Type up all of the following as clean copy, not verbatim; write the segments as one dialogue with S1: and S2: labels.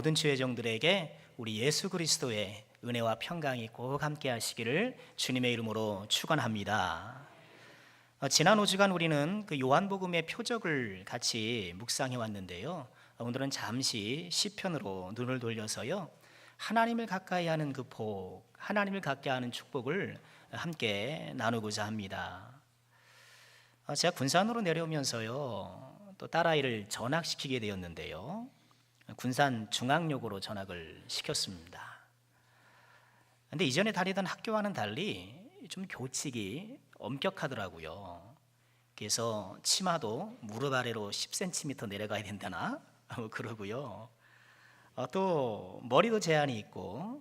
S1: 모든 지회종들에게 우리 예수 그리스도의 은혜와 평강이 꼭 함께 하시기를 주님의 이름으로 축원합니다. 지난 5주간 우리는 그 요한복음의 표적을 같이 묵상해 왔는데요. 오늘은 잠시 시편으로 눈을 돌려서요. 하나님을 가까이 하는 그 복, 하나님을 가까이 하는 축복을 함께 나누고자 합니다. 제가 군산으로 내려오면서요. 또 딸아이를 전학시키게 되었는데요. 군산 중앙역으로 전학을 시켰습니다. 근데 이전에 다니던 학교와는 달리 좀 교칙이 엄격하더라고요. 그래서 치마도 무릎 아래로 10cm 내려가야 된다나 그러고요. 또 머리도 제한이 있고,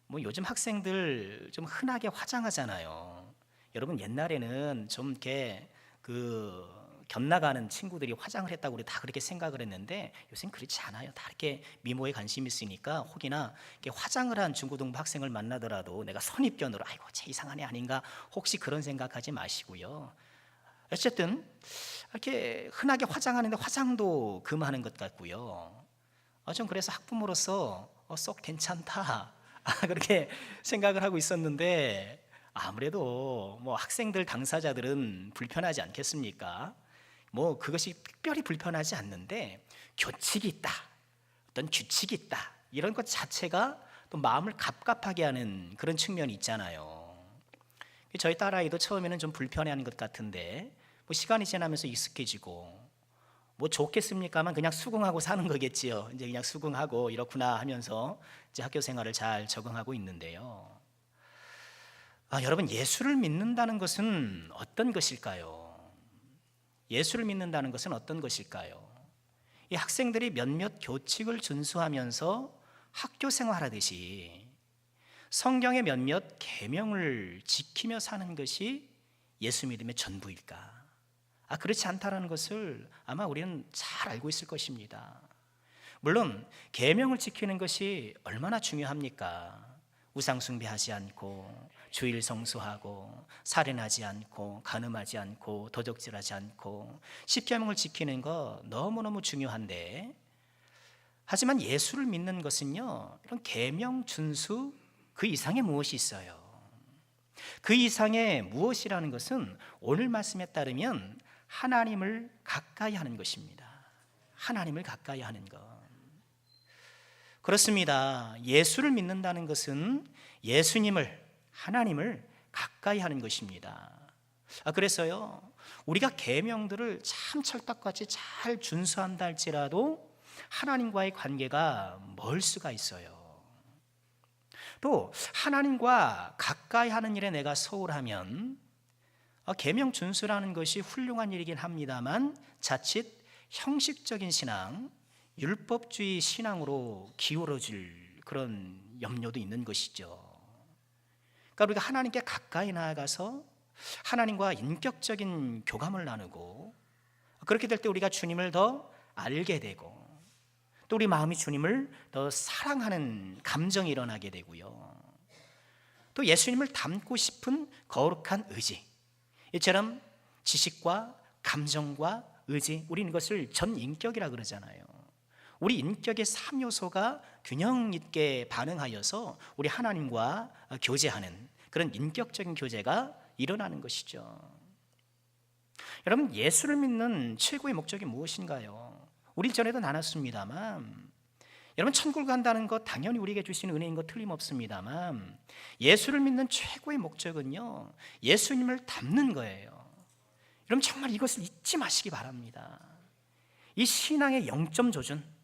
S1: 뭐 요즘 학생들 좀 흔하게 화장하잖아요. 여러분 옛날에는 좀 이렇게 곁나가는 친구들이 화장을 했다고 우리 다 그렇게 생각을 했는데 요새는 그렇지 않아요. 다 이렇게 미모에 관심이 있으니까 혹이나 이렇게 화장을 한 중고등부 학생을 만나더라도 내가 선입견으로 아이고 쟤 이상한 애 아닌가 혹시 그런 생각하지 마시고요. 어쨌든 이렇게 흔하게 화장하는데 화장도 금하는 것 같고요. 전 그래서 학부모로서 썩 괜찮다 그렇게 생각을 하고 있었는데 아무래도 뭐 학생들 당사자들은 불편하지 않겠습니까? 뭐 그것이 특별히 불편하지 않는데 교칙이 있다, 어떤 규칙이 있다 이런 것 자체가 또 마음을 갑갑하게 하는 그런 측면이 있잖아요. 저희 딸아이도 처음에는 좀 불편해하는 것 같은데 뭐 시간이 지나면서 익숙해지고 뭐 좋겠습니까만 그냥 수긍하고 사는 거겠지요. 이제 그냥 수긍하고 이렇구나 하면서 이제 학교 생활을 잘 적응하고 있는데요. 여러분 예수를 믿는다는 것은 어떤 것일까요? 예수를 믿는다는 것은 어떤 것일까요? 이 학생들이 몇몇 교칙을 준수하면서 학교 생활하듯이 성경의 몇몇 계명을 지키며 사는 것이 예수 믿음의 전부일까? 그렇지 않다는 것을 아마 우리는 잘 알고 있을 것입니다. 물론 계명을 지키는 것이 얼마나 중요합니까? 우상 숭배하지 않고 주일 성수하고 살인하지 않고 간음하지 않고 도적질하지 않고 십계명을 지키는 거 너무너무 중요한데, 하지만 예수를 믿는 것은요 이런 계명 준수 그 이상의 무엇이 있어요. 그 이상의 무엇이라는 것은 오늘 말씀에 따르면 하나님을 가까이 하는 것입니다. 하나님을 가까이 하는 것. 그렇습니다. 예수를 믿는다는 것은 예수님을, 하나님을 가까이 하는 것입니다. 그래서요 우리가 계명들을 참 찰떡같이 잘 준수한다 할지라도 하나님과의 관계가 멀 수가 있어요. 또 하나님과 가까이 하는 일에 내가 소홀하면 계명 준수라는 것이 훌륭한 일이긴 합니다만 자칫 형식적인 신앙, 율법주의 신앙으로 기울어질 그런 염려도 있는 것이죠. 그러니까 우리가 하나님께 가까이 나아가서 하나님과 인격적인 교감을 나누고, 그렇게 될 때 우리가 주님을 더 알게 되고 또 우리 마음이 주님을 더 사랑하는 감정이 일어나게 되고요. 또 예수님을 닮고 싶은 거룩한 의지, 이처럼 지식과 감정과 의지, 우리는 이것을 전인격이라 그러잖아요. 우리 인격의 3요소가 균형 있게 반응하여서 우리 하나님과 교제하는 그런 인격적인 교제가 일어나는 것이죠. 여러분 예수를 믿는 최고의 목적이 무엇인가요? 우리 전에도 나눴습니다만 여러분 천국을 간다는 것 당연히 우리에게 주시는 은혜인 것 틀림없습니다만 예수를 믿는 최고의 목적은요 예수님을 닮는 거예요. 여러분 정말 이것을 잊지 마시기 바랍니다. 이 신앙의 0점 조준,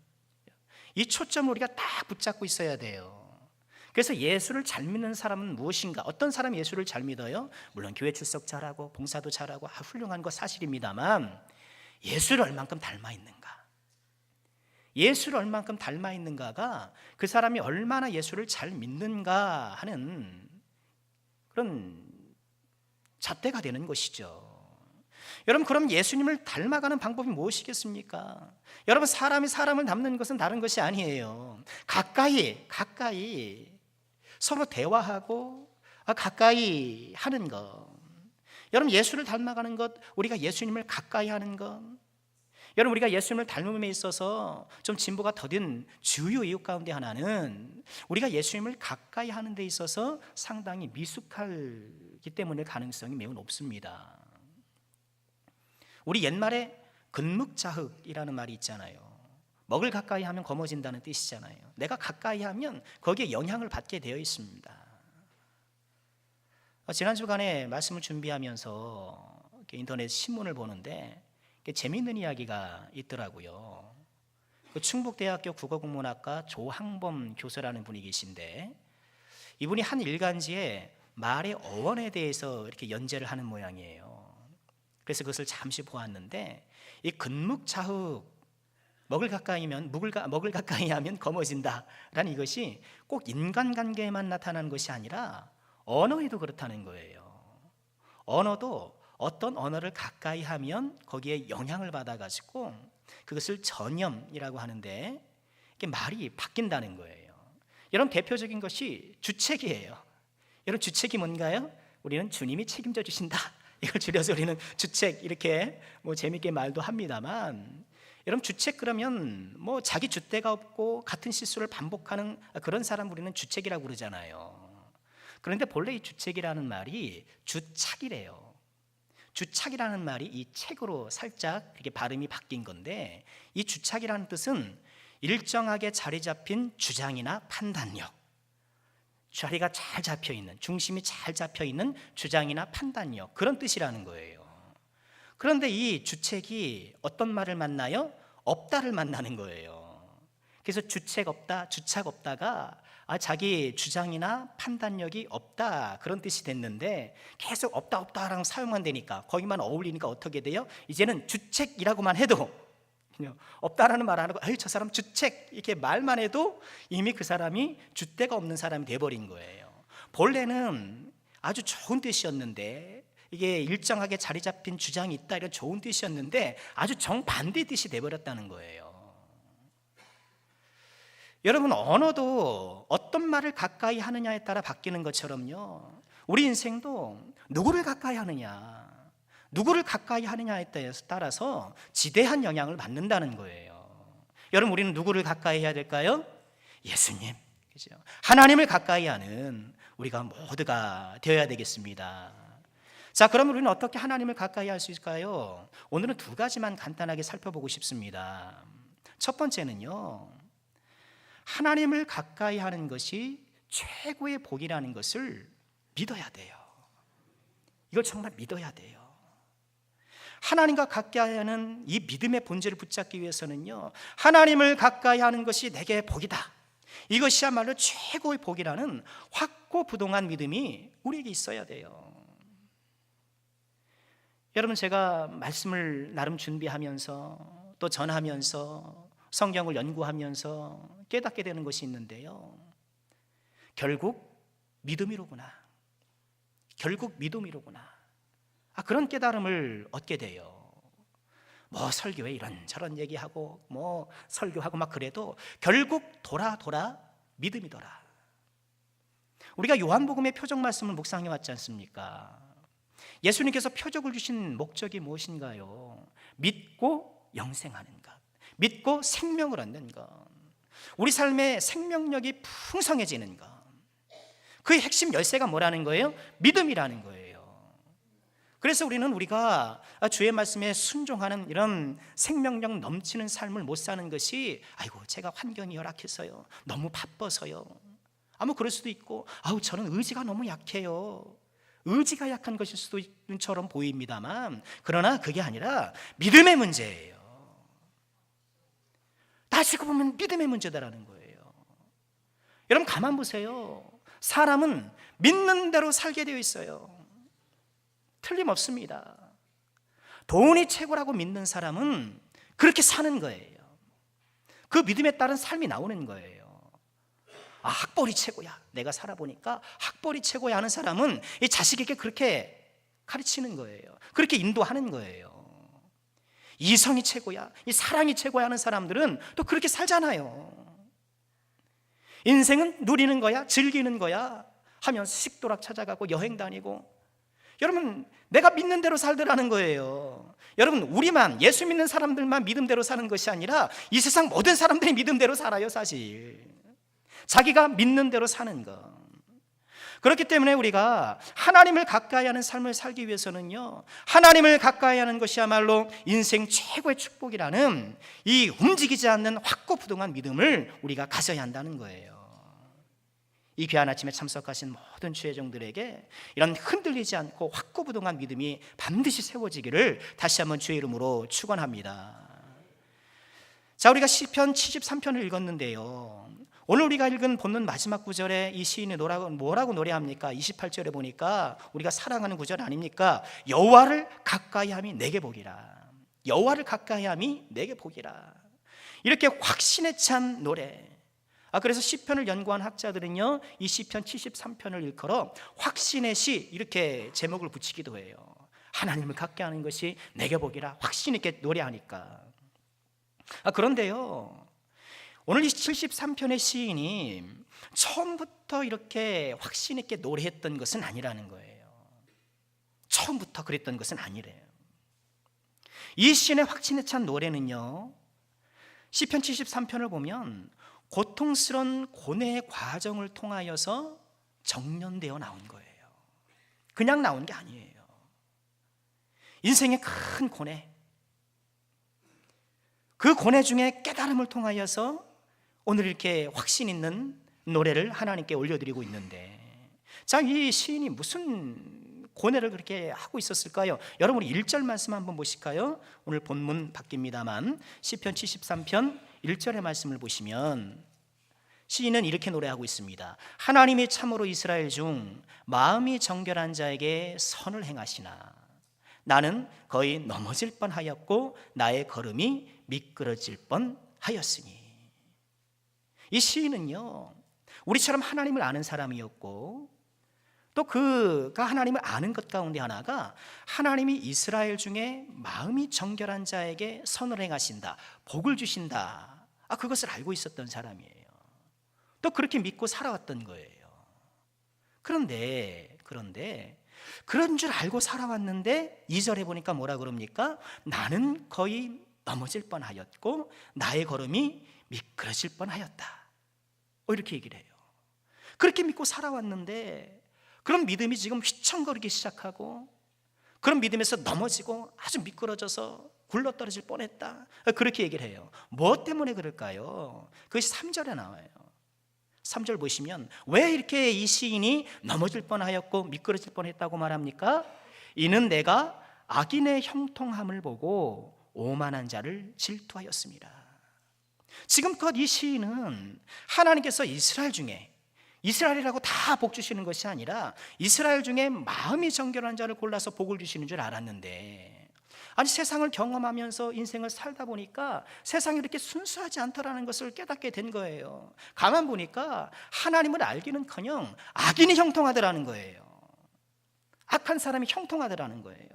S1: 이 초점을 우리가 딱 붙잡고 있어야 돼요. 그래서 예수를 잘 믿는 사람은 무엇인가? 어떤 사람이 예수를 잘 믿어요? 물론 교회 출석 잘하고 봉사도 잘하고 훌륭한 거 사실입니다만 예수를 얼만큼 닮아 있는가? 예수를 얼만큼 닮아 있는가가 그 사람이 얼마나 예수를 잘 믿는가 하는 그런 잣대가 되는 것이죠. 여러분 그럼 예수님을 닮아가는 방법이 무엇이겠습니까? 여러분 사람이 사람을 닮는 것은 다른 것이 아니에요. 가까이 서로 대화하고 가까이 하는 것. 여러분 예수를 닮아가는 것, 우리가 예수님을 가까이 하는 것, 여러분, 우리가 예수님을 닮음에 있어서 좀 진보가 더딘 주요 이유 가운데 하나는 우리가 예수님을 가까이 하는 데 있어서 상당히 미숙하기 때문에 가능성이 매우 높습니다. 우리 옛말에 근묵자흑이라는 말이 있잖아요. 먹을 가까이 하면 검어진다는 뜻이잖아요. 내가 가까이 하면 거기에 영향을 받게 되어 있습니다. 지난 주간에 말씀을 준비하면서 인터넷 신문을 보는데 재미있는 이야기가 있더라고요. 충북대학교 국어국문학과 조항범 교수라는 분이 계신데, 이분이 한 일간지에 말의 어원에 대해서 이렇게 연재를 하는 모양이에요. 그래서 그것을 잠시 보았는데, 이 근묵자흑, 먹을 가까이 하면 검어진다라는 이것이 꼭 인간관계에만 나타나는 것이 아니라 언어에도 그렇다는 거예요. 언어도 어떤 언어를 가까이 하면 거기에 영향을 받아가지고 그것을 전염이라고 하는데, 이게 말이 바뀐다는 거예요. 여러분, 대표적인 것이 주책이에요. 여러분, 주책이 뭔가요? 우리는 주님이 책임져 주신다, 이걸 줄여서 우리는 주책, 이렇게 재밌게 말도 합니다만, 여러분, 주책 그러면 자기 줏대가 없고 같은 실수를 반복하는 그런 사람 우리는 주책이라고 그러잖아요. 그런데 본래 이 주책이라는 말이 주착이래요. 주착이라는 말이 이 책으로 살짝 이렇게 발음이 바뀐 건데, 이 주착이라는 뜻은 일정하게 자리 잡힌 주장이나 판단력, 자리가 잘 잡혀 있는, 중심이 잘 잡혀 있는 주장이나 판단력, 그런 뜻이라는 거예요. 그런데 이 주책이 어떤 말을 만나요? 없다를 만나는 거예요. 그래서 주책 없다, 주착 없다가 자기 주장이나 판단력이 없다, 그런 뜻이 됐는데, 계속 없다라고 사용만 되니까, 거기만 어울리니까 어떻게 돼요? 이제는 주책이라고만 해도, 없다라는 말 안 하고 저 사람 주책, 이렇게 말만 해도 이미 그 사람이 줏대가 없는 사람이 돼버린 거예요. 본래는 아주 좋은 뜻이었는데, 이게 일정하게 자리 잡힌 주장이 있다, 이런 좋은 뜻이었는데 아주 정반대 뜻이 돼버렸다는 거예요. 여러분, 언어도 어떤 말을 가까이 하느냐에 따라 바뀌는 것처럼요, 우리 인생도 누구를 가까이 하느냐에 따라서 지대한 영향을 받는다는 거예요. 여러분, 우리는 누구를 가까이 해야 될까요? 예수님, 그죠? 하나님을 가까이 하는 우리가 모두가 되어야 되겠습니다. 자, 그러면 우리는 어떻게 하나님을 가까이 할 수 있을까요? 오늘은 두 가지만 간단하게 살펴보고 싶습니다. 첫 번째는요, 하나님을 가까이 하는 것이 최고의 복이라는 것을 믿어야 돼요. 이걸 정말 믿어야 돼요. 하나님과 가까이 하는 이 믿음의 본질을 붙잡기 위해서는요, 하나님을 가까이 하는 것이 내게 복이다, 이것이야말로 최고의 복이라는 확고부동한 믿음이 우리에게 있어야 돼요. 여러분, 제가 말씀을 나름 준비하면서 또 전하면서 성경을 연구하면서 깨닫게 되는 것이 있는데요, 결국 믿음이로구나, 그런 깨달음을 얻게 돼요. 설교에 이런저런 얘기하고 설교하고 막 그래도 결국 돌아 믿음이더라. 우리가 요한복음의 표적 말씀을 묵상해 왔지 않습니까? 예수님께서 표적을 주신 목적이 무엇인가요? 믿고 영생하는 것, 믿고 생명을 얻는 것, 우리 삶의 생명력이 풍성해지는 것, 그의 핵심 열쇠가 뭐라는 거예요? 믿음이라는 거예요. 그래서 우리가 주의 말씀에 순종하는 이런 생명력 넘치는 삶을 못 사는 것이, 제가 환경이 열악해서요, 너무 바빠서요, 그럴 수도 있고, 저는 의지가 너무 약해요, 의지가 약한 것일 수도 있는 처럼 보입니다만, 그러나 그게 아니라 믿음의 문제예요. 따지고 보면 믿음의 문제다라는 거예요. 여러분, 가만 보세요. 사람은 믿는 대로 살게 되어 있어요. 틀림없습니다. 돈이 최고라고 믿는 사람은 그렇게 사는 거예요. 그 믿음에 따른 삶이 나오는 거예요. 학벌이 최고야, 내가 살아보니까 학벌이 최고야 하는 사람은 이 자식에게 그렇게 가르치는 거예요. 그렇게 인도하는 거예요. 이성이 최고야, 이 사랑이 최고야 하는 사람들은 또 그렇게 살잖아요. 인생은 누리는 거야, 즐기는 거야 하면서 식도락 찾아가고 여행 다니고, 여러분, 내가 믿는 대로 살더라는 거예요. 여러분, 우리만, 예수 믿는 사람들만 믿음대로 사는 것이 아니라 이 세상 모든 사람들이 믿음대로 살아요. 사실 자기가 믿는 대로 사는 것. 그렇기 때문에 우리가 하나님을 가까이 하는 삶을 살기 위해서는요, 하나님을 가까이 하는 것이야말로 인생 최고의 축복이라는 이 움직이지 않는 확고부동한 믿음을 우리가 가져야 한다는 거예요. 이 귀한 아침에 참석하신 모든 주의 종들에게 이런 흔들리지 않고 확고부동한 믿음이 반드시 세워지기를 다시 한번 주의 이름으로 축원합니다. 자, 우리가 시편 73편을 읽었는데요, 오늘 우리가 읽은 본문 마지막 구절에 이 시인이 뭐라고 노래합니까? 28절에 보니까 우리가 사랑하는 구절 아닙니까? 여호와를 가까이함이 내게 복이라. 여호와를 가까이함이 내게 복이라. 이렇게 확신에 찬 노래. 그래서 시편을 연구한 학자들은요, 이 시편 73편을 일컬어 확신의 시 이렇게 제목을 붙이기도 해요. 하나님을 가까이 하는 것이 내게 복이라. 확신 있게 노래하니까. 그런데요, 오늘 이 73편의 시인이 처음부터 이렇게 확신 있게 노래했던 것은 아니라는 거예요. 처음부터 그랬던 것은 아니래요. 이 시인의 확신에 찬 노래는요, 시편 73편을 보면 고통스러운 고뇌의 과정을 통하여서 정련되어 나온 거예요. 그냥 나온 게 아니에요. 인생의 큰 고뇌, 그 고뇌 중에 깨달음을 통하여서 오늘 이렇게 확신 있는 노래를 하나님께 올려드리고 있는데, 자, 이 시인이 무슨 고뇌를 그렇게 하고 있었을까요? 여러분, 우리 1절 말씀 한번 보실까요? 오늘 본문 바뀝니다만 시편 73편 1절의 말씀을 보시면 시인은 이렇게 노래하고 있습니다. 하나님이 참으로 이스라엘 중 마음이 정결한 자에게 선을 행하시나 나는 거의 넘어질 뻔하였고 나의 걸음이 미끄러질 뻔하였으니. 이 시인은요, 우리처럼 하나님을 아는 사람이었고, 또 그가 하나님을 아는 것 가운데 하나가 하나님이 이스라엘 중에 마음이 정결한 자에게 선을 행하신다, 복을 주신다, 그것을 알고 있었던 사람이에요. 또 그렇게 믿고 살아왔던 거예요. 그런데 그런 줄 알고 살아왔는데 2절에 보니까 뭐라 그럽니까? 나는 거의 넘어질 뻔하였고 나의 걸음이 미끄러질 뻔하였다, 이렇게 얘기를 해요. 그렇게 믿고 살아왔는데 그런 믿음이 지금 휘청거리기 시작하고, 그런 믿음에서 넘어지고 아주 미끄러져서 굴러떨어질 뻔했다, 그렇게 얘기를 해요. 무엇 때문에 그럴까요? 그것이 3절에 나와요. 3절 보시면 왜 이렇게 이 시인이 넘어질 뻔하였고 미끄러질 뻔했다고 말합니까? 이는 내가 악인의 형통함을 보고 오만한 자를 질투하였습니다. 지금껏 이 시인은 하나님께서 이스라엘 중에, 이스라엘이라고 다 복 주시는 것이 아니라 이스라엘 중에 마음이 정결한 자를 골라서 복을 주시는 줄 알았는데, 아니 세상을 경험하면서 인생을 살다 보니까 세상이 이렇게 순수하지 않더라는 것을 깨닫게 된 거예요. 가만 보니까 하나님을 알기는커녕 악인이 형통하더라는 거예요. 악한 사람이 형통하더라는 거예요.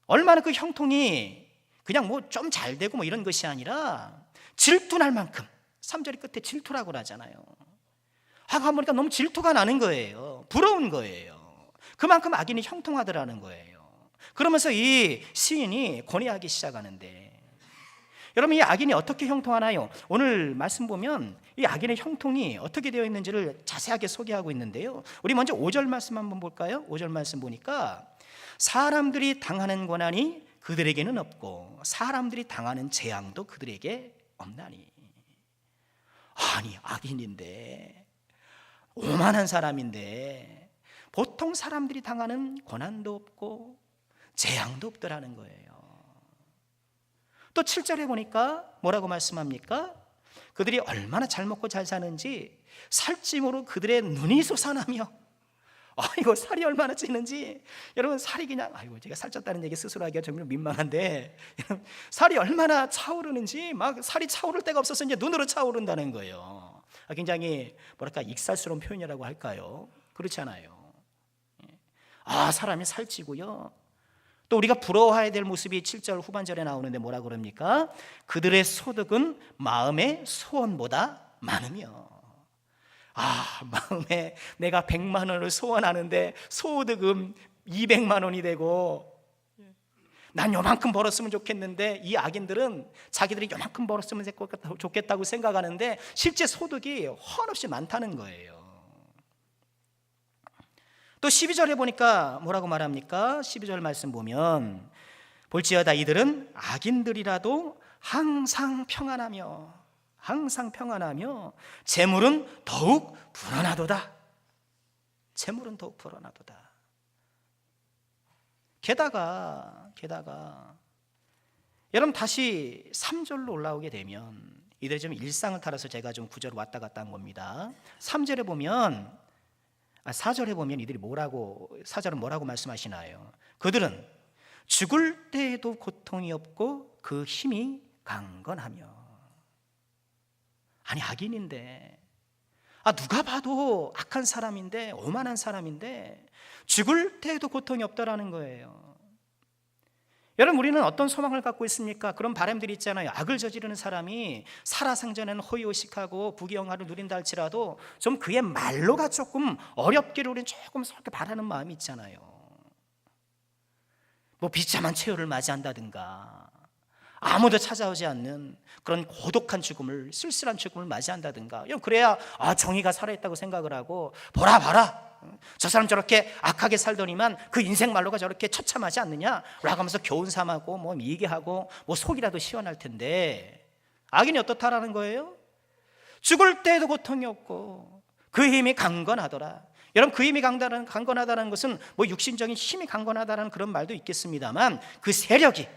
S1: 얼마나 그 형통이 그냥 뭐 좀 잘 되고 뭐 이런 것이 아니라 질투날 만큼, 3절 끝에 질투라고 하잖아요. 가만 보니까 너무 질투가 나는 거예요. 부러운 거예요. 그만큼 악인이 형통하더라는 거예요. 그러면서 이 시인이 고뇌하기 시작하는데, 여러분, 이 악인이 어떻게 형통하나요? 오늘 말씀 보면 이 악인의 형통이 어떻게 되어 있는지를 자세하게 소개하고 있는데요, 우리 먼저 5절 말씀 한번 볼까요? 5절 말씀 보니까 사람들이 당하는 고난이 그들에게는 없고 사람들이 당하는 재앙도 그들에게 없나니. 아니, 악인인데, 오만한 사람인데 보통 사람들이 당하는 고난도 없고 재앙도 없더라는 거예요. 또 7절에 보니까 뭐라고 말씀합니까? 그들이 얼마나 잘 먹고 잘 사는지 살찜으로 그들의 눈이 솟아나며, 이거 살이 얼마나 찌는지, 여러분 살이 그냥, 제가 살쪘다는 얘기 스스로 하기가 정말 민망한데, 살이 얼마나 차오르는지, 막 살이 차오를 데가 없어서 이제 눈으로 차오른다는 거예요. 굉장히 뭐랄까 익살스러운 표현이라고 할까요? 그렇지 않아요. 사람이 살찌고요, 또 우리가 부러워해야 될 모습이 7절 후반절에 나오는데 뭐라 그럽니까? 그들의 소득은 마음의 소원보다 많으며. 마음에 내가 100만 원을 소원하는데 소득은 200만 원이 되고 난 요만큼 벌었으면 좋겠는데, 이 악인들은 자기들이 요만큼 벌었으면 좋겠다고 생각하는데 실제 소득이 한없이 많다는 거예요. 또 12절에 보니까 뭐라고 말합니까? 12절 말씀 보면 볼지어다 이들은 악인들이라도 항상 평안하며 재물은 더욱 불어나도다. 재물은 더욱 불어나도다. 게다가 여러분 다시 3절로 올라오게 되면, 이들이 좀 일상을 따라서 제가 좀 구절을 왔다 갔다 한 겁니다. 3절에 보면 4절에 보면 이들이 4절은 뭐라고 말씀하시나요? 그들은 죽을 때에도 고통이 없고 그 힘이 강건하며. 아니 악인인데, 누가 봐도 악한 사람인데, 오만한 사람인데 죽을 때에도 고통이 없다라는 거예요. 여러분, 우리는 어떤 소망을 갖고 있습니까? 그런 바람들이 있잖아요. 악을 저지르는 사람이 살아생전에는 호의호식하고 부귀영화를 누린다 할지라도 좀 그의 말로가 조금 어렵기를 우리는 조금 그렇게 바라는 마음이 있잖아요. 뭐 비참한 최후를 맞이한다든가, 아무도 찾아오지 않는 그런 고독한 죽음을, 쓸쓸한 죽음을 맞이한다든가, 그래야 정의가 살아있다고 생각을 하고, 봐라 저 사람 저렇게 악하게 살더니만 그 인생 말로가 저렇게 처참하지 않느냐라고 하면서 교훈 삼하고 뭐 얘기하고 뭐 속이라도 시원할 텐데, 악인이 어떻다라는 거예요? 죽을 때에도 고통이 없고 그 힘이 강건하더라. 여러분, 그 힘이 강건하다는 것은 뭐 육신적인 힘이 강건하다는 그런 말도 있겠습니다만, 그 세력이,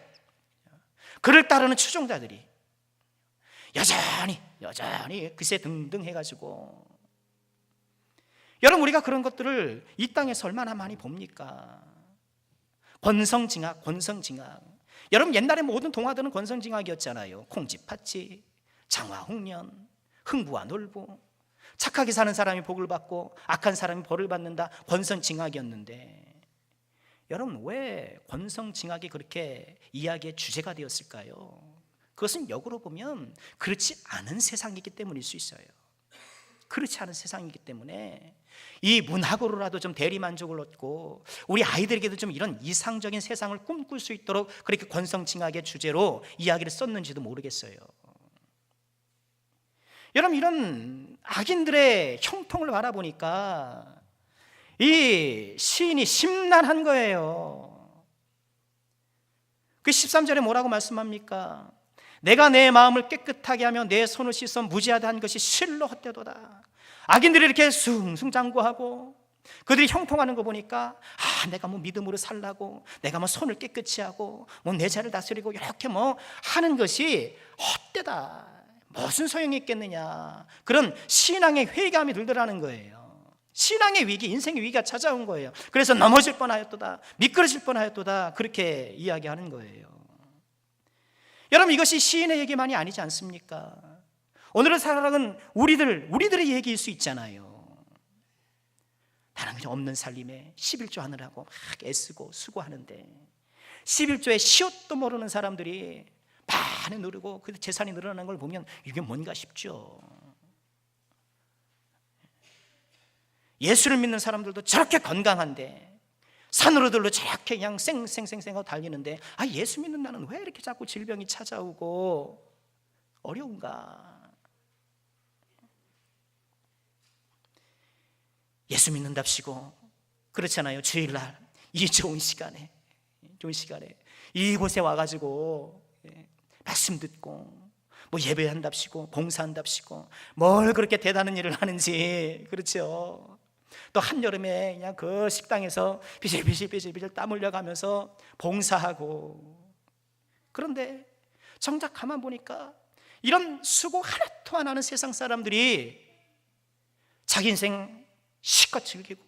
S1: 그를 따르는 추종자들이 여전히 그새 등등 해가지고, 여러분 우리가 그런 것들을 이 땅에서 얼마나 많이 봅니까? 권성징악. 여러분 옛날에 모든 동화들은 권성징악이었잖아요. 콩쥐 팥쥐, 장화홍련, 흥부와 놀부. 착하게 사는 사람이 복을 받고 악한 사람이 벌을 받는다, 권성징악이었는데, 여러분 왜 권성징악이 그렇게 이야기의 주제가 되었을까요? 그것은 역으로 보면 그렇지 않은 세상이기 때문일 수 있어요. 그렇지 않은 세상이기 때문에 이 문학으로라도 좀 대리만족을 얻고 우리 아이들에게도 좀 이런 이상적인 세상을 꿈꿀 수 있도록 그렇게 권성징악의 주제로 이야기를 썼는지도 모르겠어요. 여러분, 이런 악인들의 형통을 바라보니까 이 시인이 심란한 거예요. 그 13절에 뭐라고 말씀합니까? 내가 내 마음을 깨끗하게 하며 내 손을 씻어 무지하다 한 것이 실로 헛되도다. 악인들이 이렇게 숭숭장구하고 그들이 형통하는 거 보니까, 내가 뭐 믿음으로 살라고, 내가 뭐 손을 깨끗이 하고 뭐 내 자를 다스리고 이렇게 뭐 하는 것이 헛되다, 무슨 소용이 있겠느냐, 그런 신앙의 회의감이 들더라는 거예요. 신앙의 위기, 인생의 위기가 찾아온 거예요. 그래서 넘어질 뻔하였도다, 미끄러질 뻔하였도다, 그렇게 이야기하는 거예요. 여러분, 이것이 시인의 얘기만이 아니지 않습니까? 오늘을 살아가는 우리들의 얘기일 수 있잖아요. 나는 그냥 없는 살림에 11조 하느라고 막 애쓰고 수고하는데, 11조에 시옷도 모르는 사람들이 많이 누르고 그 재산이 늘어나는 걸 보면 이게 뭔가 싶죠. 예수를 믿는 사람들도 저렇게 건강한데 산으로들로 저렇게 그냥 쌩쌩쌩쌩하고 달리는데, 예수 믿는 나는 왜 이렇게 자꾸 질병이 찾아오고 어려운가? 예수 믿는답시고 그렇잖아요. 주일날 이 좋은 시간에 이곳에 와가지고 말씀 듣고 뭐 예배한답시고 봉사한답시고 뭘 그렇게 대단한 일을 하는지, 그렇죠? 또 한여름에 그냥 그 식당에서 비실비실 땀 흘려가면서 봉사하고, 그런데 정작 가만 보니까 이런 수고 하나도 안 하는 세상 사람들이 자기 인생 실컷 즐기고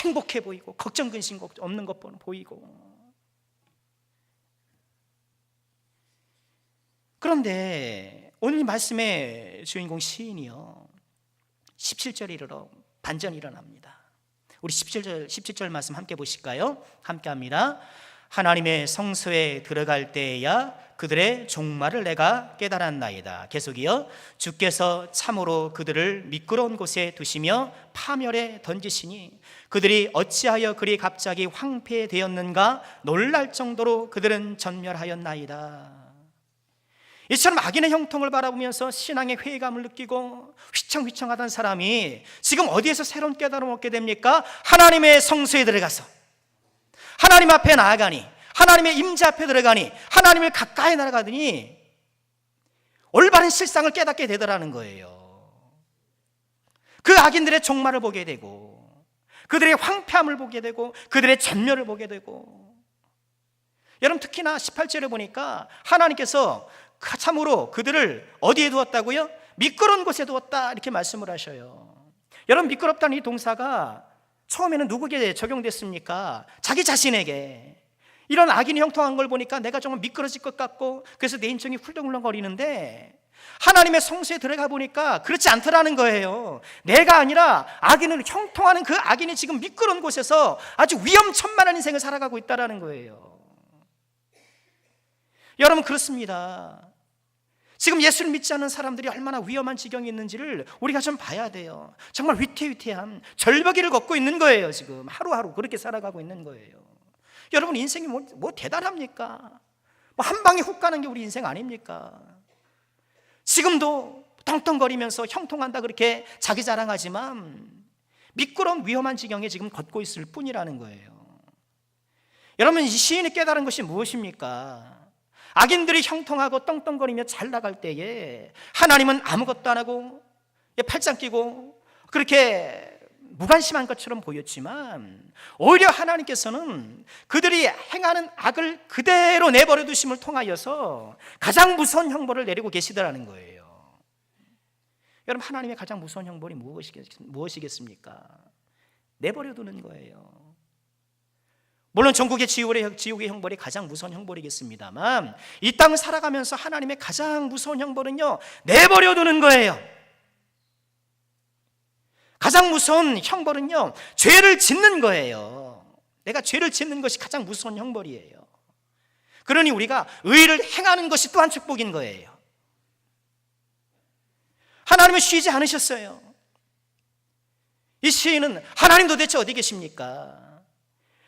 S1: 행복해 보이고 걱정 근심 없는 것 보이고. 그런데 오늘 이 말씀의 주인공 시인이요, 17절에 이르러 반전이 일어납니다. 우리 17절 말씀 함께 보실까요? 함께 합니다. 하나님의 성소에 들어갈 때에야 그들의 종말을 내가 깨달았나이다. 계속이요, 주께서 참으로 그들을 미끄러운 곳에 두시며 파멸에 던지시니 그들이 어찌하여 그리 갑자기 황폐되었는가 놀랄 정도로 그들은 전멸하였나이다. 이처럼 악인의 형통을 바라보면서 신앙의 회의감을 느끼고 휘청휘청하던 사람이 지금 어디에서 새로운 깨달음을 얻게 됩니까? 하나님의 성소에 들어가서 하나님 앞에 나아가니, 하나님의 임재 앞에 들어가니, 하나님을 가까이 나아가더니 올바른 실상을 깨닫게 되더라는 거예요. 그 악인들의 종말을 보게 되고, 그들의 황폐함을 보게 되고, 그들의 전멸을 보게 되고. 여러분, 특히나 18절에 보니까 하나님께서 참으로 그들을 어디에 두었다고요? 미끄러운 곳에 두었다, 이렇게 말씀을 하셔요. 여러분, 미끄럽다는 이 동사가 처음에는 누구에게 적용됐습니까? 자기 자신에게. 이런 악인이 형통한 걸 보니까 내가 정말 미끄러질 것 같고, 그래서 내 인정이 훌렁훌렁거리는데 하나님의 성소에 들어가 보니까 그렇지 않더라는 거예요. 내가 아니라 악인을 형통하는 그 악인이 지금 미끄러운 곳에서 아주 위험천만한 인생을 살아가고 있다는 거예요. 여러분, 그렇습니다. 지금 예수를 믿지 않는 사람들이 얼마나 위험한 지경에 있는지를 우리가 좀 봐야 돼요. 정말 위태위태한 절벽위를 걷고 있는 거예요. 지금 하루하루 그렇게 살아가고 있는 거예요. 여러분, 인생이 뭐 대단합니까? 뭐 한 방에 훅 가는 게 우리 인생 아닙니까? 지금도 떵떵거리면서 형통한다 그렇게 자기 자랑하지만 미끄러운 위험한 지경에 지금 걷고 있을 뿐이라는 거예요. 여러분, 이 시인이 깨달은 것이 무엇입니까? 악인들이 형통하고 떵떵거리며 잘 나갈 때에 하나님은 아무것도 안 하고 팔짱 끼고 그렇게 무관심한 것처럼 보였지만, 오히려 하나님께서는 그들이 행하는 악을 그대로 내버려 두심을 통하여서 가장 무서운 형벌을 내리고 계시더라는 거예요. 여러분, 하나님의 가장 무서운 형벌이 무엇이겠습니까? 내버려 두는 거예요. 물론 전국의 지옥의 형벌이 가장 무서운 형벌이겠습니다만, 이 땅을 살아가면서 하나님의 가장 무서운 형벌은요, 내버려 두는 거예요. 가장 무서운 형벌은요, 죄를 짓는 거예요. 내가 죄를 짓는 것이 가장 무서운 형벌이에요. 그러니 우리가 의를 행하는 것이 또한 축복인 거예요. 하나님은 쉬지 않으셨어요. 이 시인은 하나님 도대체 어디 계십니까?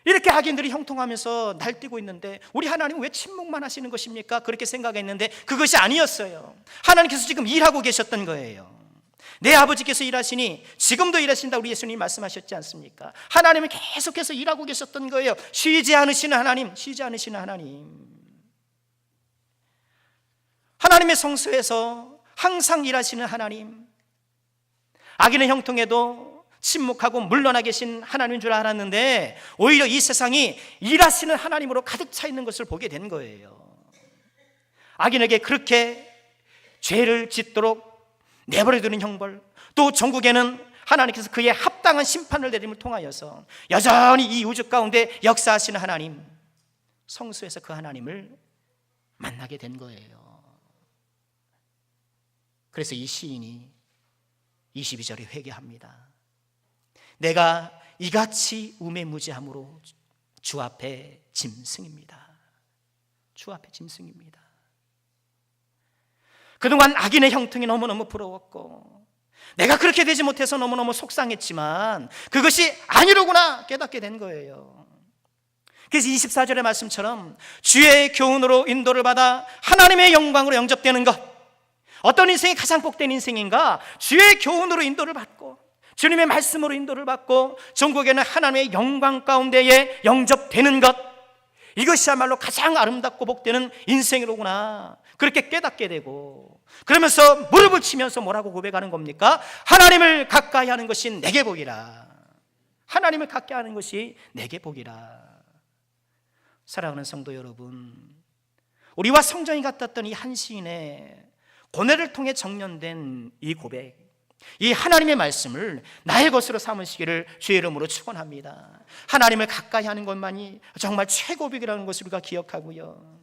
S1: 이렇게 악인들이 형통하면서 날뛰고 있는데 우리 하나님은 왜 침묵만 하시는 것입니까? 그렇게 생각했는데 그것이 아니었어요. 하나님께서 지금 일하고 계셨던 거예요. 내 아버지께서 일하시니 지금도 일하신다, 우리 예수님이 말씀하셨지 않습니까? 하나님은 계속해서 일하고 계셨던 거예요. 쉬지 않으시는 하나님, 쉬지 않으시는 하나님. 하나님의 성소에서 항상 일하시는 하나님. 악인의 형통에도 침묵하고 물러나 계신 하나님인 줄 알았는데 오히려 이 세상이 일하시는 하나님으로 가득 차 있는 것을 보게 된 거예요. 악인에게 그렇게 죄를 짓도록 내버려두는 형벌, 또 전국에는 하나님께서 그에 합당한 심판을 내림을 통하여서 여전히 이 우주 가운데 역사하시는 하나님, 성소에서 그 하나님을 만나게 된 거예요. 그래서 이 시인이 22절에 회개합니다. 내가 이같이 우매무지함으로 주 앞에 짐승입니다. 주 앞에 짐승입니다. 그동안 악인의 형통이 너무너무 부러웠고 내가 그렇게 되지 못해서 너무너무 속상했지만 그것이 아니로구나 깨닫게 된 거예요. 그래서 24절의 말씀처럼 주의 교훈으로 인도를 받아 하나님의 영광으로 영접되는 것, 어떤 인생이 가장 복된 인생인가? 주의 교훈으로 인도를 받고 주님의 말씀으로 인도를 받고 전국에는 하나님의 영광 가운데에 영접되는 것, 이것이야말로 가장 아름답고 복되는 인생이로구나 그렇게 깨닫게 되고, 그러면서 무릎을 치면서 뭐라고 고백하는 겁니까? 하나님을 가까이 하는 것이 내게 복이라. 하나님을 가까이 하는 것이 내게 복이라. 사랑하는 성도 여러분, 우리와 성전이 같았던 이 한 시인의 고뇌를 통해 정련된 이 고백, 이 하나님의 말씀을 나의 것으로 삼으시기를 주의 이름으로 축원합니다. 하나님을 가까이 하는 것만이 정말 최고복이라는 것을 우리가 기억하고요.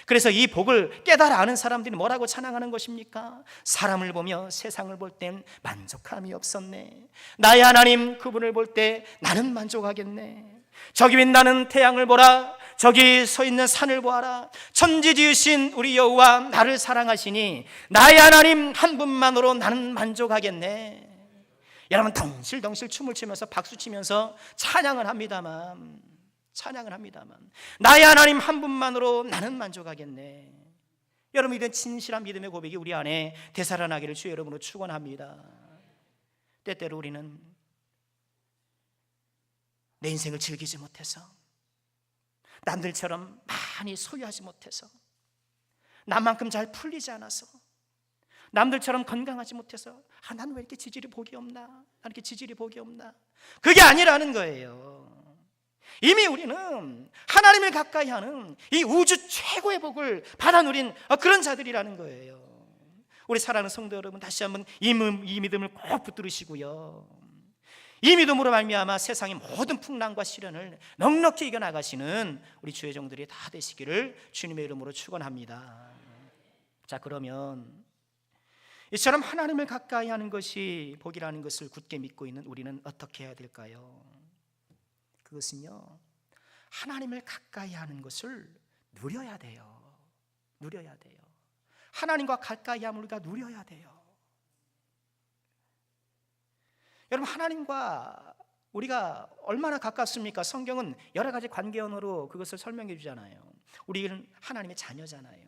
S1: 그래서 이 복을 깨달아 아는 사람들이 뭐라고 찬양하는 것입니까? 사람을 보며 세상을 볼 땐 만족함이 없었네. 나의 하나님 그분을 볼 때 나는 만족하겠네. 저기 빛나는 태양을 보라, 저기 서 있는 산을 보아라. 천지 지으신 우리 여호와 나를 사랑하시니 나의 하나님 한 분만으로 나는 만족하겠네. 여러분 덩실덩실 춤을 추면서 박수 치면서 찬양을 합니다만 나의 하나님 한 분만으로 나는 만족하겠네. 여러분, 이런 진실한 믿음의 고백이 우리 안에 되살아나기를 주의 이름으로 축원합니다. 때때로 우리는 내 인생을 즐기지 못해서, 남들처럼 많이 소유하지 못해서, 남만큼 잘 풀리지 않아서, 남들처럼 건강하지 못해서 난 왜 이렇게 지질이 복이 없나, 난 이렇게 지질이 복이 없나. 그게 아니라는 거예요. 이미 우리는 하나님을 가까이 하는 이 우주 최고의 복을 받아 누린 그런 자들이라는 거예요. 우리 사랑하는 성도 여러분, 다시 한번 이 믿음을 꼭 붙들으시고요, 이 믿음으로 말미암아 세상의 모든 풍랑과 시련을 넉넉히 이겨나가시는 우리 주의 종들이 다 되시기를 주님의 이름으로 축원합니다. 자, 그러면 이처럼 하나님을 가까이 하는 것이 복이라는 것을 굳게 믿고 있는 우리는 어떻게 해야 될까요? 그것은요, 하나님을 가까이 하는 것을 누려야 돼요. 하나님과 가까이 함을 우리가 누려야 돼요. 여러분, 하나님과 우리가 얼마나 가깝습니까? 성경은 여러 가지 관계언어로 그것을 설명해 주잖아요. 우리는 하나님의 자녀잖아요.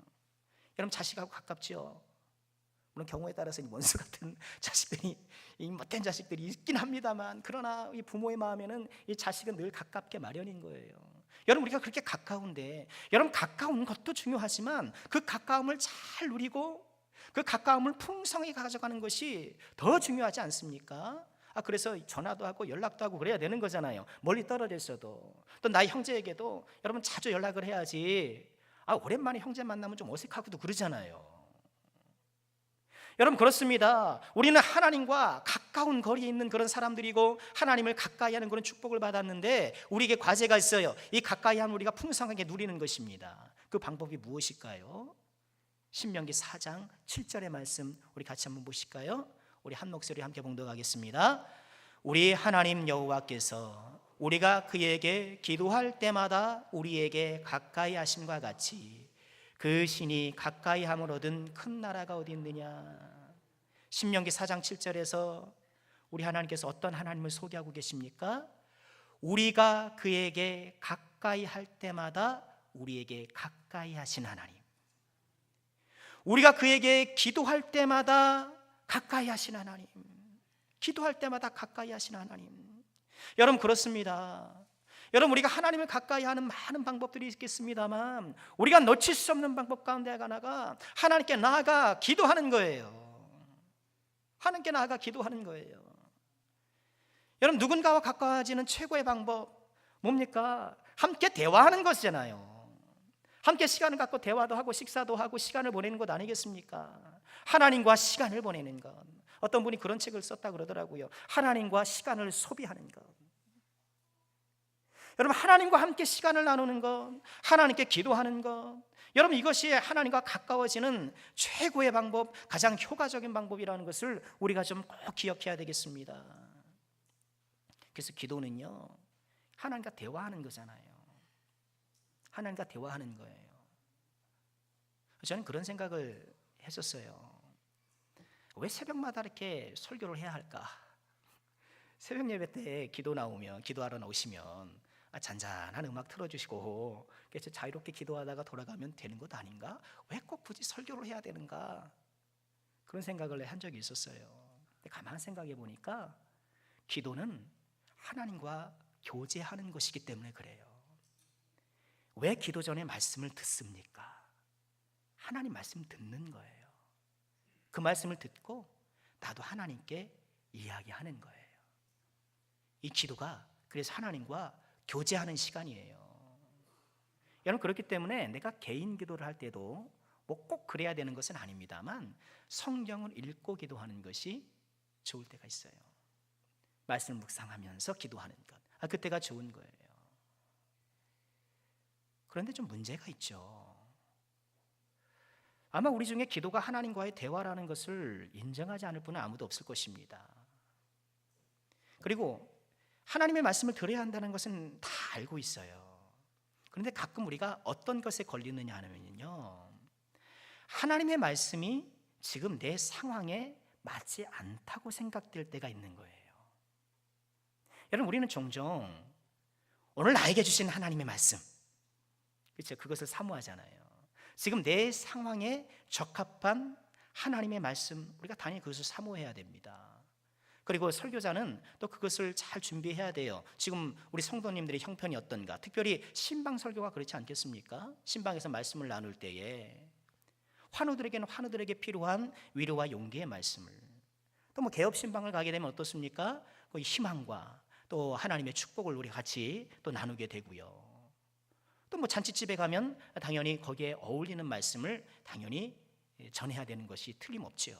S1: 여러분, 자식하고 가깝죠? 물론 경우에 따라서는 원수 같은 자식들이, 이 못된 자식들이 있긴 합니다만, 그러나 이 부모의 마음에는 이 자식은 늘 가깝게 마련인 거예요. 여러분, 우리가 그렇게 가까운데, 여러분, 가까운 것도 중요하지만 그 가까움을 잘 누리고 그 가까움을 풍성히 가져가는 것이 더 중요하지 않습니까? 그래서 전화도 하고 연락도 하고 그래야 되는 거잖아요. 멀리 떨어져 있어도. 또 나의 형제에게도 여러분 자주 연락을 해야지, 오랜만에 형제 만나면 좀 어색하고도 그러잖아요. 여러분, 그렇습니다. 우리는 하나님과 가까운 거리에 있는 그런 사람들이고 하나님을 가까이 하는 그런 축복을 받았는데 우리에게 과제가 있어요. 이 가까이 함을 우리가 풍성하게 누리는 것입니다. 그 방법이 무엇일까요? 신명기 4장 7절의 말씀 우리 같이 한번 보실까요? 우리 한 목소리 함께 봉독하겠습니다. 우리 하나님 여호와께서 우리가 그에게 기도할 때마다 우리에게 가까이 하심과 같이 그 신이 가까이 함을 얻은 큰 나라가 어디 있느냐. 신명기 4장 7절에서 우리 하나님께서 어떤 하나님을 소개하고 계십니까? 우리가 그에게 가까이 할 때마다 우리에게 가까이 하신 하나님, 우리가 그에게 기도할 때마다 가까이 하신 하나님, 기도할 때마다 가까이 하신 하나님. 여러분, 그렇습니다. 여러분, 우리가 하나님을 가까이 하는 많은 방법들이 있겠습니다만 우리가 놓칠 수 없는 방법 가운데 하나가 하나님께 나아가 기도하는 거예요. 하나님께 나아가 기도하는 거예요. 여러분, 누군가와 가까워지는 최고의 방법 뭡니까? 함께 대화하는 것이잖아요. 함께 시간을 갖고 대화도 하고 식사도 하고 시간을 보내는 것 아니겠습니까? 하나님과 시간을 보내는 것. 어떤 분이 그런 책을 썼다 그러더라고요. 하나님과 시간을 소비하는 것. 여러분, 하나님과 함께 시간을 나누는 것, 하나님께 기도하는 것, 여러분, 이것이 하나님과 가까워지는 최고의 방법, 가장 효과적인 방법이라는 것을 우리가 좀 꼭 기억해야 되겠습니다. 그래서 기도는요, 하나님과 대화하는 거잖아요. 하나님과 대화하는 거예요. 저는 그런 생각을 했었어요. 왜 새벽마다 이렇게 설교를 해야 할까? 새벽 예배 때 기도하러 나오시면 잔잔한 음악 틀어주시고 그래서 자유롭게 기도하다가 돌아가면 되는 것 아닌가? 왜 꼭 굳이 설교를 해야 되는가? 그런 생각을 한 적이 있었어요. 근데 가만 생각해 보니까 기도는 하나님과 교제하는 것이기 때문에 그래요. 왜 기도 전에 말씀을 듣습니까? 하나님 말씀 듣는 거예요. 그 말씀을 듣고 나도 하나님께 이야기하는 거예요. 이 기도가 그래서 하나님과 교제하는 시간이에요. 여러분, 그렇기 때문에 내가 개인 기도를 할 때도 뭐 꼭 그래야 되는 것은 아닙니다만 성경을 읽고 기도하는 것이 좋을 때가 있어요. 말씀을 묵상하면서 기도하는 것, 그때가 좋은 거예요. 그런데 좀 문제가 있죠. 아마 우리 중에 기도가 하나님과의 대화라는 것을 인정하지 않을 분은 아무도 없을 것입니다. 그리고 하나님의 말씀을 들어야 한다는 것은 다 알고 있어요. 그런데 가끔 우리가 어떤 것에 걸리느냐 하면요, 하나님의 말씀이 지금 내 상황에 맞지 않다고 생각될 때가 있는 거예요. 여러분, 우리는 종종 오늘 나에게 주신 하나님의 말씀, 그렇죠? 그것을 사모하잖아요. 지금 내 상황에 적합한 하나님의 말씀, 우리가 당연히 그것을 사모해야 됩니다. 그리고 설교자는 또 그것을 잘 준비해야 돼요. 지금 우리 성도님들의 형편이 어떤가, 특별히 신방 설교가 그렇지 않겠습니까? 신방에서 말씀을 나눌 때에 환우들에게는 환우들에게 필요한 위로와 용기의 말씀을, 또 뭐 개업 신방을 가게 되면 어떻습니까? 그 희망과 또 하나님의 축복을 우리 같이 또 나누게 되고요. 또 뭐 잔치집에 가면 당연히 거기에 어울리는 말씀을 당연히 전해야 되는 것이 틀림없지요.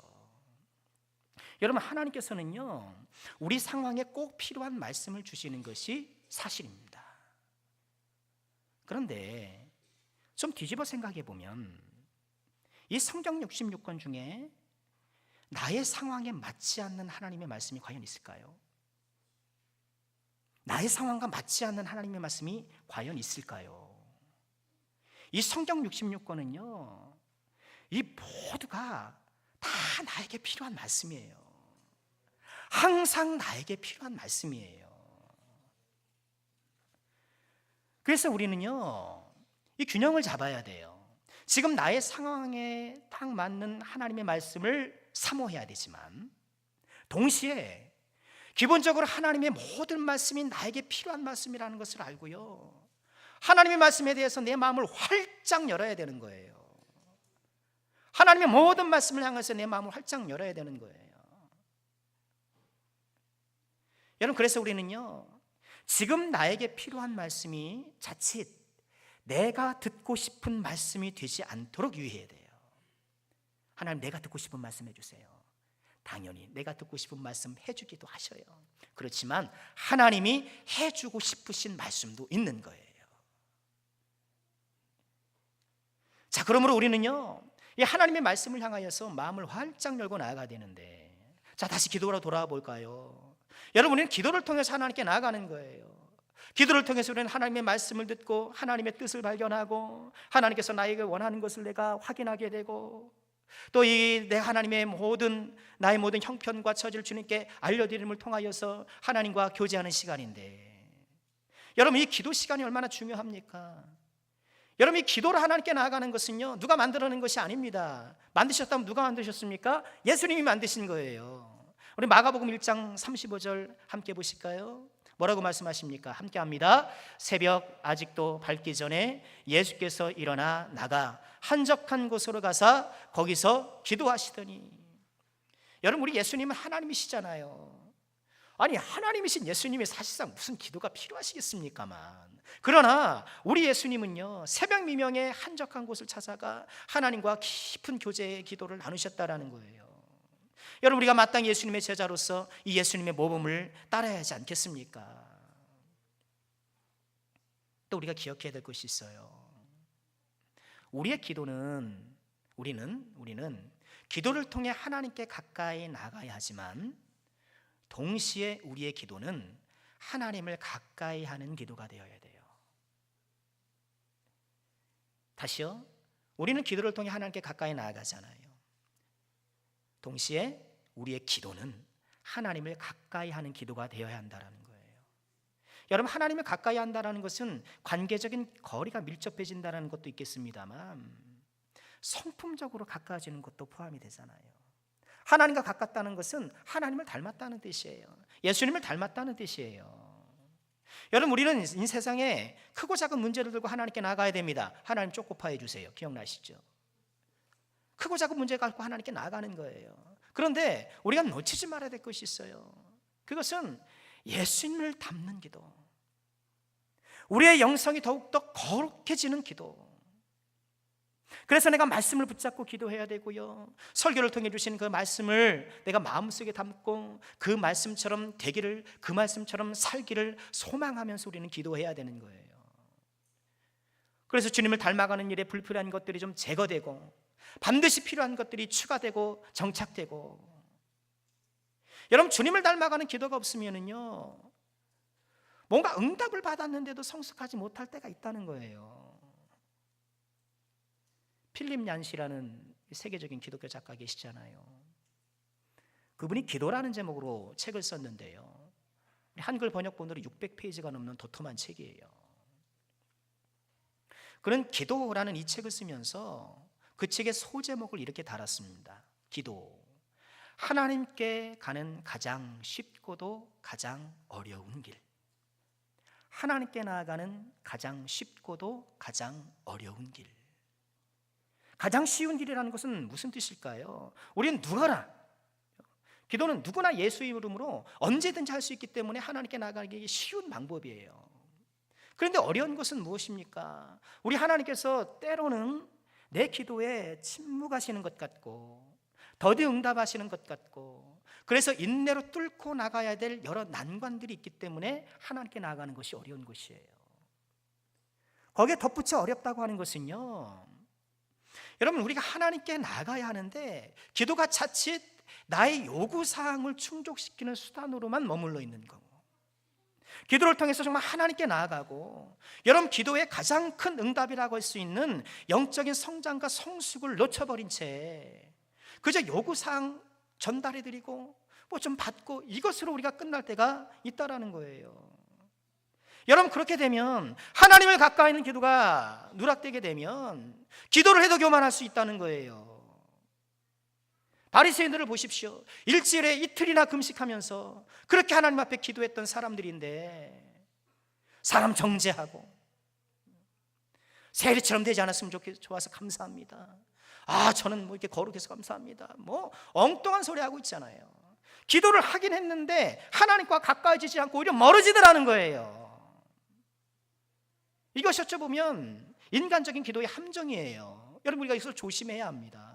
S1: 여러분, 하나님께서는요, 우리 상황에 꼭 필요한 말씀을 주시는 것이 사실입니다. 그런데 좀 뒤집어 생각해 보면 이 성경 66권 중에 나의 상황에 맞지 않는 하나님의 말씀이 과연 있을까요? 나의 상황과 맞지 않는 하나님의 말씀이 과연 있을까요? 이 성경 66권은요, 이 모두가 다 나에게 필요한 말씀이에요. 항상 나에게 필요한 말씀이에요. 그래서 우리는요, 이 균형을 잡아야 돼요. 지금 나의 상황에 딱 맞는 하나님의 말씀을 사모해야 되지만, 동시에 기본적으로 하나님의 모든 말씀이 나에게 필요한 말씀이라는 것을 알고요, 하나님의 말씀에 대해서 내 마음을 활짝 열어야 되는 거예요. 하나님의 모든 말씀을 향해서 내 마음을 활짝 열어야 되는 거예요. 여러분, 그래서 우리는요, 지금 나에게 필요한 말씀이 자칫 내가 듣고 싶은 말씀이 되지 않도록 유의해야 돼요. 하나님, 내가 듣고 싶은 말씀 해주세요. 당연히 내가 듣고 싶은 말씀 해주기도 하셔요. 그렇지만 하나님이 해주고 싶으신 말씀도 있는 거예요. 자, 그러므로 우리는요, 이 하나님의 말씀을 향하여서 마음을 활짝 열고 나아가야 되는데, 자, 다시 기도로 돌아와 볼까요? 여러분, 우리는 기도를 통해서 하나님께 나아가는 거예요. 기도를 통해서 우리는 하나님의 말씀을 듣고 하나님의 뜻을 발견하고, 하나님께서 나에게 원하는 것을 내가 확인하게 되고, 또 이 내 하나님의 나의 모든 형편과 처지를 주님께 알려드림을 통하여서 하나님과 교제하는 시간인데, 여러분, 이 기도 시간이 얼마나 중요합니까? 여러분, 이 기도를 하나님께 나아가는 것은요, 누가 만들어낸 것이 아닙니다. 만드셨다면 누가 만드셨습니까? 예수님이 만드신 거예요. 우리 마가복음 1장 35절 함께 보실까요? 뭐라고 말씀하십니까? 함께 합니다. 새벽 아직도 밝기 전에 예수께서 일어나 나가 한적한 곳으로 가사 거기서 기도하시더니. 여러분, 우리 예수님은 하나님이시잖아요. 아니, 하나님이신 예수님이 사실상 무슨 기도가 필요하시겠습니까만, 그러나 우리 예수님은요, 새벽 미명에 한적한 곳을 찾아가 하나님과 깊은 교제의 기도를 나누셨다라는 거예요. 여러분, 우리가 마땅히 예수님의 제자로서 이 예수님의 모범을 따라야 하지 않겠습니까? 또 우리가 기억해야 될 것이 있어요. 우리의 기도는, 우리는 기도를 통해 하나님께 가까이 나가야 하지만, 동시에 우리의 기도는 하나님을 가까이 하는 기도가 되어야 돼요. 다시요, 우리는 기도를 통해 하나님께 가까이 나아가잖아요. 동시에 우리의 기도는 하나님을 가까이 하는 기도가 되어야 한다는 거예요. 여러분, 하나님을 가까이 한다는 것은 관계적인 거리가 밀접해진다는 것도 있겠습니다만, 성품적으로 가까워지는 것도 포함이 되잖아요. 하나님과 가깝다는 것은 하나님을 닮았다는 뜻이에요. 예수님을 닮았다는 뜻이에요. 여러분, 우리는 이 세상에 크고 작은 문제를 들고 하나님께 나가야 됩니다. 하나님 쪼꼬파해 주세요. 기억나시죠? 크고 작은 문제 갖고 하나님께 나가는 거예요. 그런데 우리가 놓치지 말아야 될 것이 있어요. 그것은 예수님을 닮는 기도, 우리의 영성이 더욱더 거룩해지는 기도. 그래서 내가 말씀을 붙잡고 기도해야 되고요, 설교를 통해 주신 그 말씀을 내가 마음속에 담고 그 말씀처럼 되기를, 그 말씀처럼 살기를 소망하면서 우리는 기도해야 되는 거예요. 그래서 주님을 닮아가는 일에 불필요한 것들이 좀 제거되고, 반드시 필요한 것들이 추가되고 정착되고. 여러분, 주님을 닮아가는 기도가 없으면은요, 뭔가 응답을 받았는데도 성숙하지 못할 때가 있다는 거예요. 필립 얀시라는 세계적인 기독교 작가 계시잖아요. 그분이 기도라는 제목으로 책을 썼는데요, 한글 번역본으로 600페이지가 넘는 도톰한 책이에요. 그는 기도라는 이 책을 쓰면서 그 책의 소제목을 이렇게 달았습니다. 기도, 하나님께 가는 가장 쉽고도 가장 어려운 길. 하나님께 나아가는 가장 쉽고도 가장 어려운 길. 가장 쉬운 길이라는 것은 무슨 뜻일까요? 우리는 누구나, 기도는 누구나 예수의 이름으로 언제든지 할 수 있기 때문에 하나님께 나아가기 쉬운 방법이에요. 그런데 어려운 것은 무엇입니까? 우리 하나님께서 때로는 내 기도에 침묵하시는 것 같고 더디 응답하시는 것 같고, 그래서 인내로 뚫고 나가야 될 여러 난관들이 있기 때문에 하나님께 나아가는 것이 어려운 것이에요. 거기에 덧붙여 어렵다고 하는 것은요, 여러분, 우리가 하나님께 나가야 하는데 기도가 자칫 나의 요구사항을 충족시키는 수단으로만 머물러 있는 거고, 기도를 통해서 정말 하나님께 나아가고 여러분 기도의 가장 큰 응답이라고 할 수 있는 영적인 성장과 성숙을 놓쳐버린 채 그저 요구사항 전달해드리고 뭐 좀 받고 이것으로 우리가 끝날 때가 있다라는 거예요. 여러분, 그렇게 되면 하나님을 가까이 있는 기도가 누락되게 되면 기도를 해도 교만할 수 있다는 거예요. 바리새인들을 보십시오. 일주일에 이틀이나 금식하면서 그렇게 하나님 앞에 기도했던 사람들인데 사람 정죄하고 세리처럼 되지 않았으면 좋아서 감사합니다. 저는 뭐 이렇게 거룩해서 감사합니다. 뭐 엉뚱한 소리 하고 있잖아요. 기도를 하긴 했는데 하나님과 가까워지지 않고 오히려 멀어지더라는 거예요. 이것이 어찌 보면 인간적인 기도의 함정이에요. 여러분, 우리가 이것을 조심해야 합니다.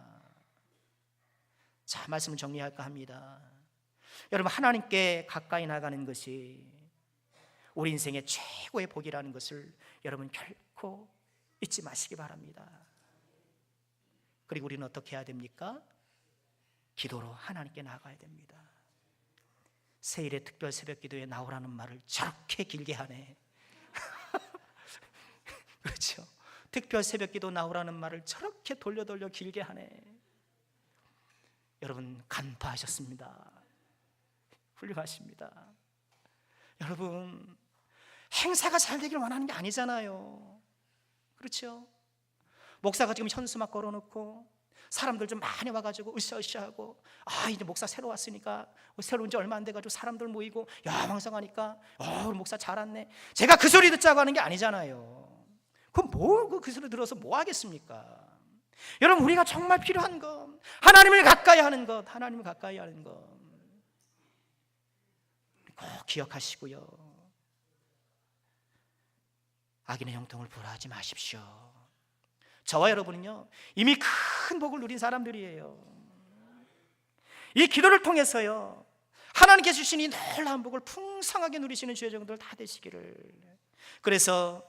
S1: 자, 말씀을 정리할까 합니다. 여러분, 하나님께 가까이 나가는 것이 우리 인생의 최고의 복이라는 것을 여러분 결코 잊지 마시기 바랍니다. 그리고 우리는 어떻게 해야 됩니까? 기도로 하나님께 나가야 됩니다. 세일의 특별 새벽 기도에 나오라는 말을 저렇게 길게 하네. 그렇죠? 특별 새벽 기도 나오라는 말을 저렇게 돌려 길게 하네. 여러분, 간파하셨습니다. 훌륭하십니다. 여러분, 행사가 잘 되길 원하는 게 아니잖아요. 그렇죠? 목사가 지금 현수막 걸어놓고 사람들 좀 많이 와가지고 으쌰으쌰하고, 이제 목사 새로 왔으니까, 새로 온 지 얼마 안 돼가지고 사람들 모이고 야망성하니까 우리 목사 잘 왔네, 제가 그 소리 듣자고 하는 게 아니잖아요. 그럼 그 소리 들어서 뭐 하겠습니까? 여러분, 우리가 정말 필요한 건 하나님을 가까이 하는 것, 하나님을 가까이 하는 것 꼭 기억하시고요. 악인의 형통을 부러워하지 마십시오. 저와 여러분은요, 이미 큰 복을 누린 사람들이에요. 이 기도를 통해서요, 하나님께 주신 이 놀라운 복을 풍성하게 누리시는 주의 종들 다 되시기를. 그래서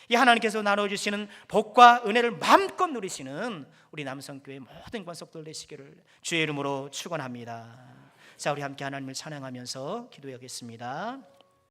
S1: 이 하나님께서 나눠주시는 복과 은혜를 마음껏 누리시는 우리 남성교회 모든 권속들 되시기를 주의 이름으로 축원합니다. 자, 우리 함께 하나님을 찬양하면서 기도하겠습니다.